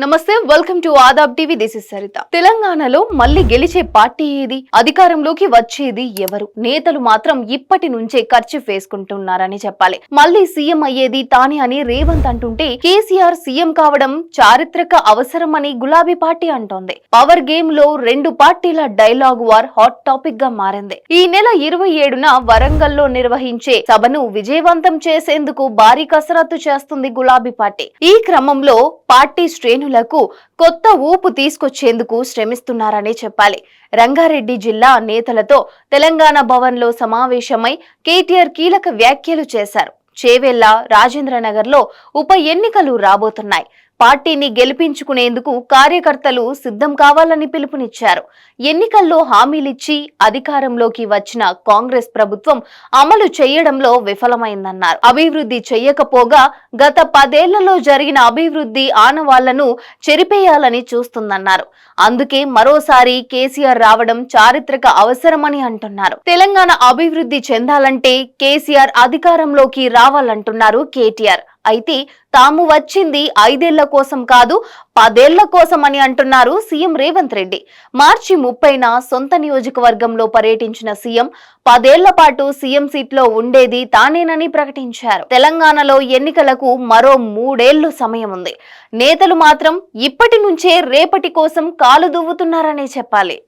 నమస్తే, welcome to Aadab TV. This is Sarita. తెలంగాణలో మళ్ళీ గెలిచే పార్టీ ఏది? అధికారంలోకి వచ్చేది ఎవరు? నేతలు మాత్రం ఇప్పటి నుంచే ఖర్చు వేసుకుంటున్నారని చెప్పాలి. మళ్ళీ సీఎం అయ్యేది తానే అని రేవంత్ అంటుంటే, కేసీఆర్ సీఎం కావడం చారిత్రక అవసరమని గులాబీ పార్టీ అంటోంది. పవర్ గేమ్ లో రెండు పార్టీల డైలాగ్ వార్ హాట్ టాపిక్ గా మారింది. ఈ నెల 27న వరంగల్లో నిర్వహించే సభను విజయవంతం చేసేందుకు భారీ కసరత్తు చేస్తుంది గులాబీ పార్టీ. ఈ క్రమంలో పార్టీ శ్రేణులకు కొత్త ఊపు తీసుకొచ్చేందుకు శ్రమిస్తున్నారనే చెప్పాలి. రంగారెడ్డి జిల్లా నేతలతో తెలంగాణ భవన్ లో సమావేశమై కేటీఆర్ కీలక వ్యాఖ్యలు చేశారు. చేవెళ్ల, రాజేంద్రనగర్ లో ఉప ఎన్నికలు రాబోతున్నాయి. పార్టీని గెలిపించుకునేందుకు కార్యకర్తలు సిద్ధం కావాలని పిలుపునిచ్చారు. ఎన్నికల్లో హామీలిచ్చి అధికారంలోకి వచ్చిన కాంగ్రెస్ ప్రభుత్వం అమలు చేయడంలో విఫలమైందన్నారు. అభివృద్ధి చెయ్యకపోగా గత 10 ఏళ్లలో జరిగిన అభివృద్ధి ఆనవాళ్లను చెరిపేయాలని చూస్తుందన్నారు. అందుకే మరోసారి కేసీఆర్ రావడం చారిత్రక అవసరమని అంటున్నారు. తెలంగాణ అభివృద్ధి చెందాలంటే కేసీఆర్ అధికారంలోకి రావాలంటున్నారు కేటీఆర్. అయితే తాము వచ్చింది 5 ఏళ్ల కోసం కాదు, 10 ఏళ్ల కోసం అని అంటున్నారు సీఎం రేవంత్ రెడ్డి. మార్చి 30న సొంత నియోజకవర్గంలో పర్యటించిన సీఎం 10 ఏళ్ల పాటు సీఎం సీట్ లో ఉండేది తానేనని ప్రకటించారు. తెలంగాణలో ఎన్నికలకు మరో 3 ఏళ్లు సమయం ఉంది. నేతలు మాత్రం ఇప్పటి నుంచే రేపటి కోసం కాలు దువ్వుతున్నారనే చెప్పాలి.